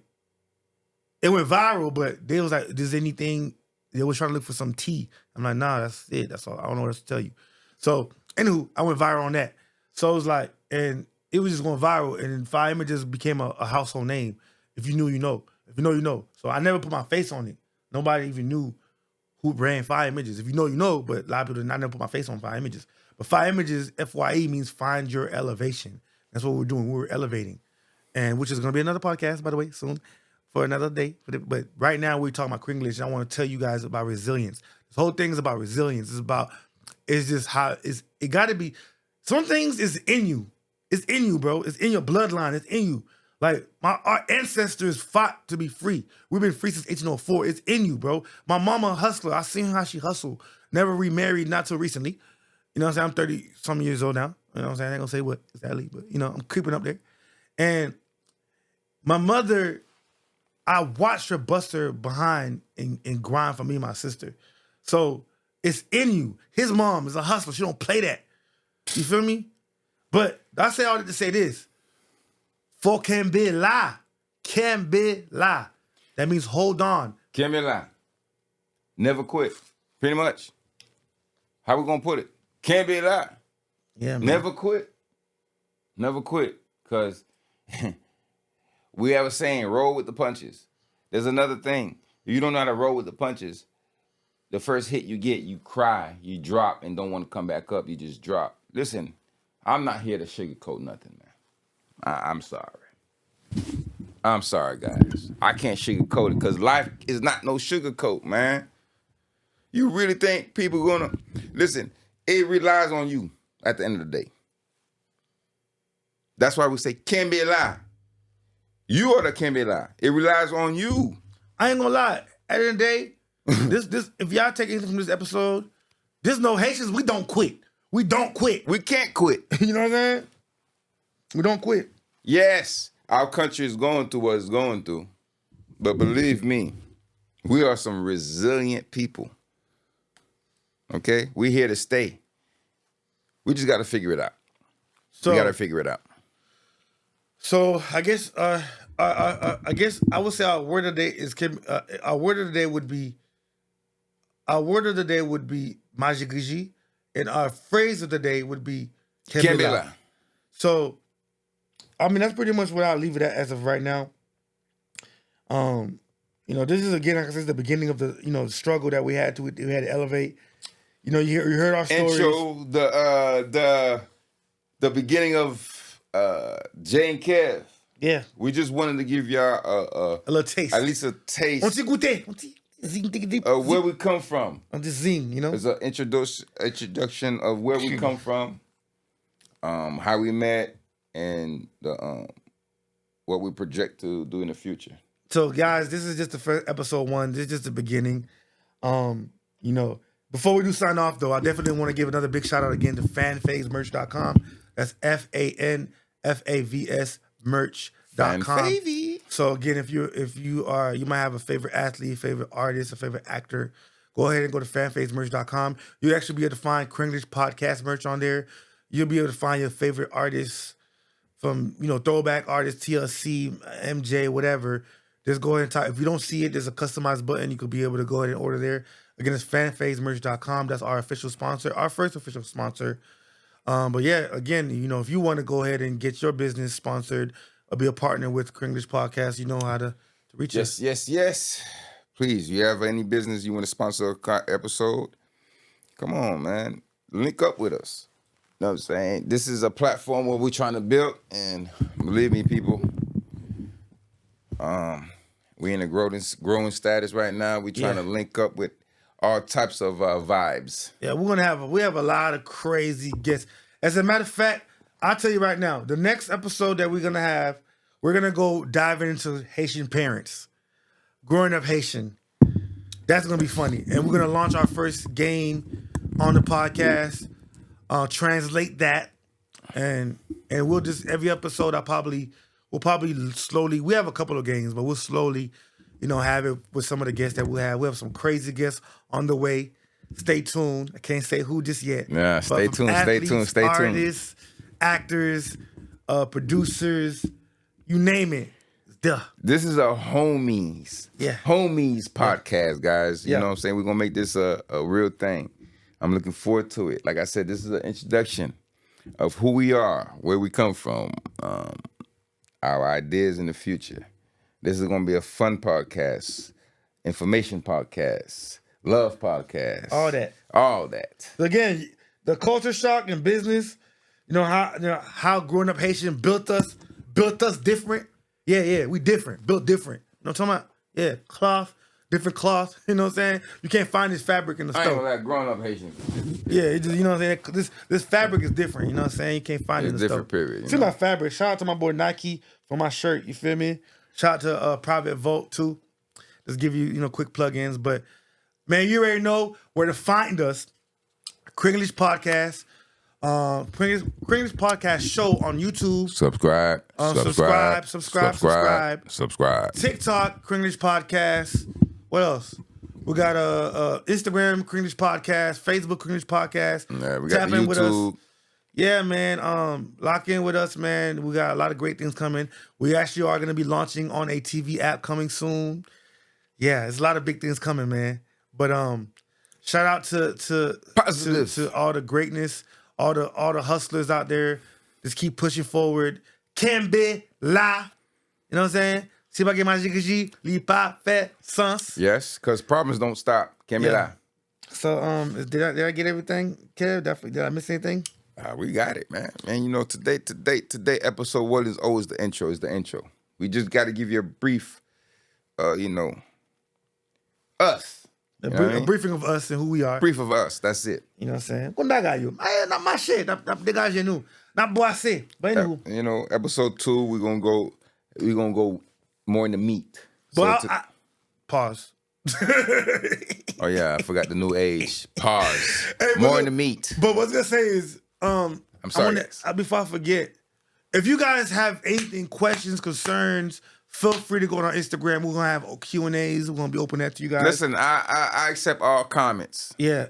Speaker 1: it went viral, but they was like, does anything, they was trying to look for some tea. I'm like, nah, that's it. That's all. I don't know what else to tell you. So, anywho, I went viral on that. So it was like, and it was just going viral, and then Fire Images became a household name. If you knew, you know. If you know, you know. So I never put my face on it. Nobody even knew who ran Fire Images. If you know, you know. But a lot of people did not never put my face on Fire Images. But Fire Images, FYE, means find your elevation. That's what we're doing. We're elevating, and which is going to be another podcast, by the way, soon for another day. But right now we're talking about Cringlish, and I want to tell you guys about resilience. This whole thing is about resilience. It's just how it got to be. Some things is in you. It's in you, bro. It's in your bloodline. It's in you. Like, our ancestors fought to be free. We've been free since 1804. It's in you, bro. My mama a hustler. I seen how she hustled. Never remarried, not till recently. You know what I'm saying? I'm 30-some years old now. You know what I'm saying? I ain't gonna say what exactly, but, you know, I'm creeping up there. And my mother, I watched her bust her behind and grind for me and my sister. So it's in you. His mom is a hustler. She don't play that. You feel me? But I say all that to say this. For Kembe la. Kembe la. That means hold on.
Speaker 2: Kembe la. Never quit. Pretty much. How we gonna put it? Kembe la.
Speaker 1: Yeah, man.
Speaker 2: Never quit. Never quit. Because we have a saying, roll with the punches. There's another thing. If you don't know how to roll with the punches, the first hit you get, you cry, you drop, and don't want to come back up. You just drop. Listen, I'm not here to sugarcoat nothing, man. I'm sorry. I'm sorry, guys. I can't sugarcoat it because life is not no sugarcoat, man. You really think people gonna... Listen, it relies on you at the end of the day. That's why we say, Kembe la. You are the Kembe la. It relies on you.
Speaker 1: I ain't gonna lie. At the end of the day, this if y'all take anything from this episode, there's no Haitians, we don't quit. We don't quit.
Speaker 2: We can't quit.
Speaker 1: You know what I'm saying? We don't quit.
Speaker 2: Yes, our country is going through what it's going through. But believe me, we are some resilient people. Okay? We're here to stay. We just got to figure it out.
Speaker 1: So,
Speaker 2: we got to figure it out.
Speaker 1: So I guess I would say our word of the day is our word of the day would be Majigiji, and our phrase of the day would be Kembela. So, I mean, that's pretty much what I'll leave it at as of right now. You know, this is again, like I said, the beginning of the the struggle that we had to elevate. You know, you heard our stories.
Speaker 2: Intro, the beginning of Jay and Kev.
Speaker 1: Yeah,
Speaker 2: we just wanted to give y'all
Speaker 1: a little taste,
Speaker 2: at least a taste. Where we come from.
Speaker 1: On this zing, you know,
Speaker 2: it's an introduction of where we come from, how we met, and the what we project to do in the future. So,
Speaker 1: guys, this is just the first episode 1. This is just the beginning. You know, before we do sign off, though, I definitely want to give another big shout out again to fanphasemerch.com. That's FANFAVS merch.com. So again, if you might have a favorite athlete, favorite artist, a favorite actor, go ahead and go to fanphasemerch.com. You'll actually be able to find Crenglish Podcast merch on there. You'll be able to find your favorite artists from, throwback artists, TLC, MJ, whatever. Just go ahead and type. If you don't see it, there's a customized button. You could be able to go ahead and order there. Again, it's fanphasemerch.com. That's our official sponsor, our first official sponsor. But yeah, again, if you want to go ahead and get your business sponsored or be a partner with Cringlish Podcast, you know how to reach us.
Speaker 2: Yes. Please, you have any business you want to sponsor an episode? Come on, man. Link up with us. You know what I'm saying? This is a platform where we're trying to build, and believe me, people, we're in a growing status right now. We're trying to link up with all types of vibes.
Speaker 1: Yeah, we have a lot of crazy guests. As a matter of fact, I'll tell you right now, the next episode that we're gonna go diving into Haitian parents, growing up Haitian. That's gonna be funny, and we're gonna launch our first game on the podcast. Translate that, and we'll just every episode we'll probably slowly. We have a couple of games, but we'll slowly. Have it with some of the guests that we'll have. We have some crazy guests on the way. Stay tuned. I can't say who just yet.
Speaker 2: Yeah, stay tuned.
Speaker 1: Artists, actors, producers, you name it. Duh.
Speaker 2: This is a homies podcast, guys. You know what I'm saying? We're going to make this a real thing. I'm looking forward to it. Like I said, this is an introduction. of who we are, where we come from, our ideas in the future. This is going to be a fun podcast, information podcast, love podcast.
Speaker 1: All that.
Speaker 2: All that.
Speaker 1: Again, the culture shock in business, how growing up Haitian built us different. Yeah, we different, built different. You know what I'm talking about? Yeah, different cloth. You know what I'm saying? You can't find this fabric in the
Speaker 2: I ain't
Speaker 1: store.
Speaker 2: gonna lie, growing up Haitian.
Speaker 1: Yeah, it just, you know what I'm saying? This fabric is different. You know what I'm saying? You can't find it in the
Speaker 2: different
Speaker 1: store.
Speaker 2: period.
Speaker 1: Speaking about fabric, shout out to my boy Nike for my shirt. You feel me? Shout out to Private Vote too. Just give you quick plugins, but man, you already know where to find us. Crenglish Podcast, Crenglish Podcast show on YouTube.
Speaker 2: Subscribe.
Speaker 1: Subscribe. TikTok, Crenglish Podcast. What else? We got Instagram, Crenglish Podcast. Facebook, Crenglish Podcast.
Speaker 2: Yeah, we got
Speaker 1: Tap
Speaker 2: the
Speaker 1: in with
Speaker 2: YouTube.
Speaker 1: us. Yeah, man. Lock in with us, man. We got a lot of great things coming. We actually are going to be launching on a TV app coming soon. Yeah, there's a lot of big things coming, man. But shout out to all the greatness, all the hustlers out there. Just keep pushing forward. Kembe la. You know what I'm saying? Si pas que magie li pas fait sens.
Speaker 2: Yes, because problems don't stop. Kembe la.
Speaker 1: So did I get everything, Kev? Did I miss anything?
Speaker 2: We got it, man. And today episode 1 is always the intro. Is the intro. We just got to give you a brief, us.
Speaker 1: A briefing of us and who we are.
Speaker 2: Brief of us. That's it.
Speaker 1: You know what I'm saying? Quando you? Not my shit. Not dégagez nous. Not boissé. But anywho.
Speaker 2: Episode 2, we're gonna go more in the meat.
Speaker 1: But pause.
Speaker 2: Oh yeah, I forgot the new age. Pause.
Speaker 1: Hey,
Speaker 2: more in the meat.
Speaker 1: But what I was gonna say is,
Speaker 2: I'm sorry.
Speaker 1: Before I forget, if you guys have anything, questions, concerns, feel free to go on our Instagram. We're gonna have Q&As. We're gonna be open that to you guys.
Speaker 2: Listen, I accept all comments.
Speaker 1: Yeah.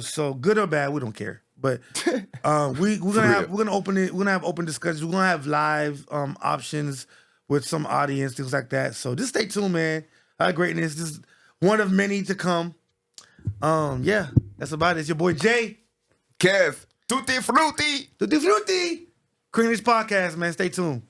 Speaker 1: So good or bad, we don't care. But we're gonna open it. We're gonna have open discussions. We're gonna have live options with some audience, things like that. So just stay tuned, man. Our greatness. This is one of many to come. Yeah, that's about it. It's your boy Jay
Speaker 2: Kev. Tutti frutti.
Speaker 1: Tutti Frutti. Cringlish Podcast, man. Stay tuned.